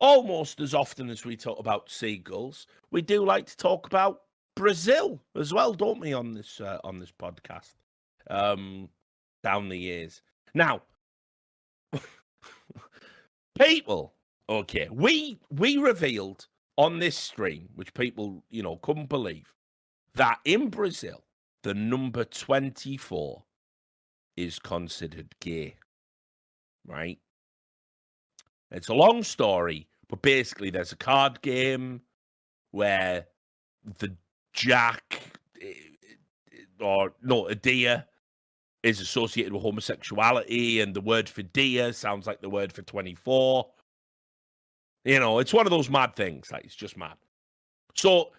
almost as often as we talk about seagulls, we do like to talk about Brazil as well, don't we, on this podcast? Down the years. Now, people, okay, we revealed on this stream, which people, couldn't believe, that in Brazil, the number 24 is considered gay, right? It's a long story, but basically there's a card game where the jack, a deer, is associated with homosexuality, and the word for deer sounds like the word for 24. It's one of those mad things. Like, it's just mad. So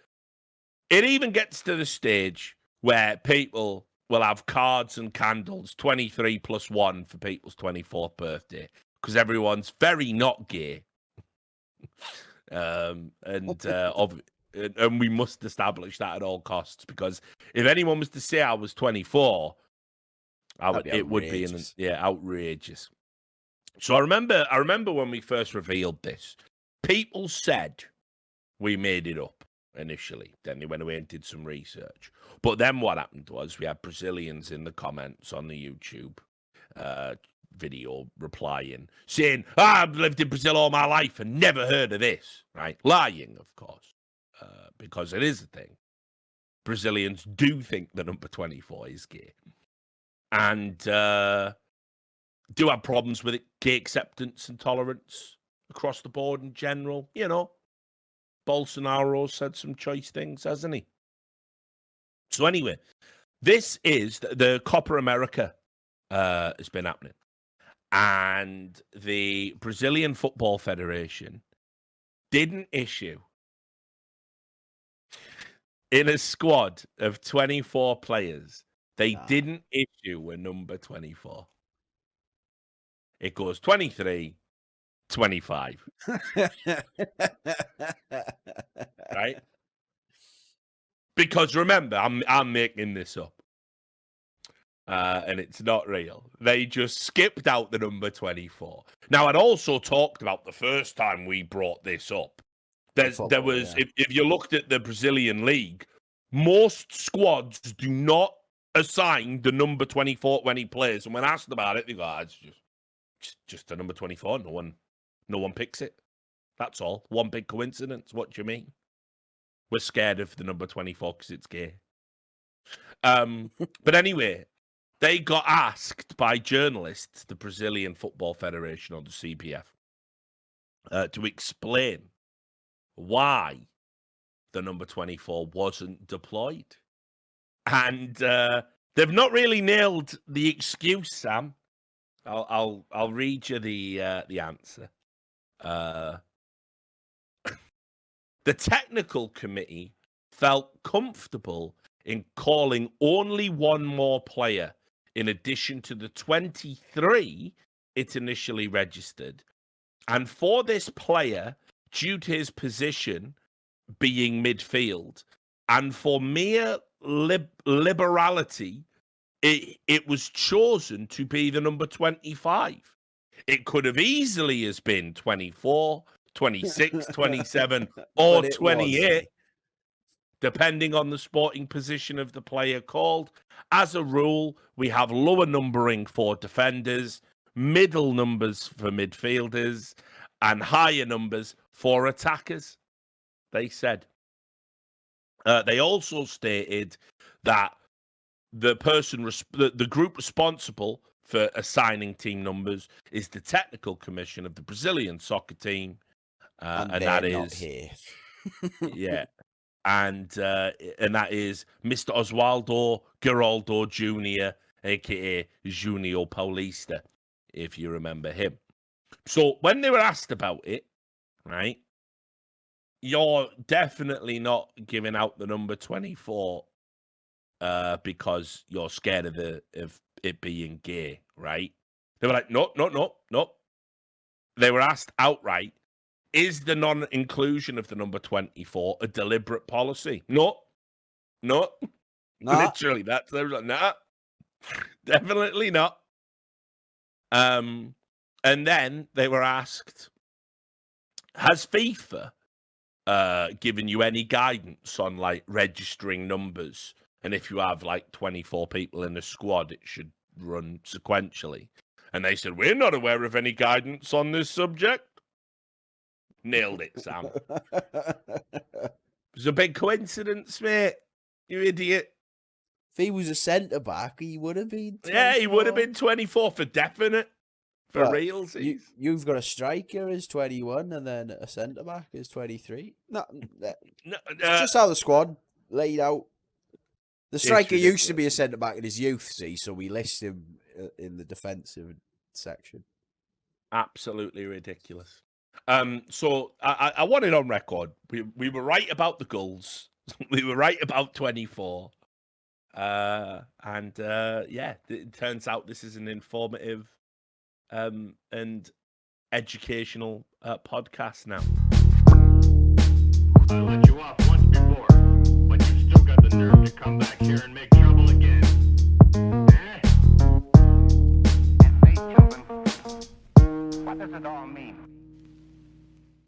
it even gets to the stage where people will have cards and candles, 23 plus 1 for people's 24th birthday, because everyone's very not gay. And we must establish that at all costs, because if anyone was to say I was 24, it would be outrageous. So I remember when we first revealed this, people said we made it up initially. Then they went away and did some research. But then what happened was we had Brazilians in the comments on the YouTube video replying, saying, I've lived in Brazil all my life and never heard of this, right? Lying, of course, because it is a thing. Brazilians do think the number 24 is gay. And do have problems with it, gay acceptance and tolerance across the board in general. Bolsonaro said some choice things, hasn't he? So anyway, this is the Copa America has been happening. And the Brazilian Football Federation didn't issue, in a squad of 24 players, they didn't issue a number 24. It goes 23, 25. Right? Because remember, I'm making this up. And it's not real. They just skipped out the number 24. Now, I'd also talked about the first time we brought this up. There was, if you looked at the Brazilian league, most squads do not assign the number 24 when he plays. And when asked about it, they go, it's just a number 24. No one picks it. That's all. One big coincidence. What do you mean? We're scared of the number 24 because it's gay. But anyway, they got asked by journalists, the Brazilian Football Federation or the CBF, to explain why the number 24 wasn't deployed. And they've not really nailed the excuse, Sam. I'll read you the answer. The technical committee felt comfortable in calling only one more player in addition to the 23 it initially registered. And for this player, due to his position being midfield, and for mere liberality, it was chosen to be the number 25. It could have easily has been 24, 26, 27, or 28, depending on the sporting position of the player called. As a rule, we have lower numbering for defenders, middle numbers for midfielders, and higher numbers for attackers, they said. They also stated that the group responsible for assigning team numbers is the technical commission of the Brazilian soccer team, and that is not here. Yeah, and that is Mr. Oswaldo Geraldo Jr., aka Junior Paulista, if you remember him. So when they were asked about it, right, you're definitely not giving out the number 24 because you're scared of it being gay, right? They were like, no. They were asked outright, is the non-inclusion of the number 24 a deliberate policy? No. Literally, they were like, nah, definitely not. And then they were asked, Has FIFA given you any guidance on like registering numbers? And if you have like 24 people in a squad, it should run sequentially. And they said, we're not aware of any guidance on this subject. Nailed it, Sam. It was a big coincidence, mate. You idiot. If he was a centre-back, he would have been 24. Yeah, he would have been 24 for definite. For But realsies. You've got a striker as 21 and then a centre-back as 23. No, it's just how the squad laid out. The striker used to be a centre-back in his youth, see, so we list him in the defensive section. Absolutely ridiculous. So I want it on record. We were right about the goals. We were right about 24. Yeah, it turns out this is an informative and educational podcast now. I let you off once before, but you still got the nerve to come back here and make trouble again. Eh? And say, children, what does it all mean?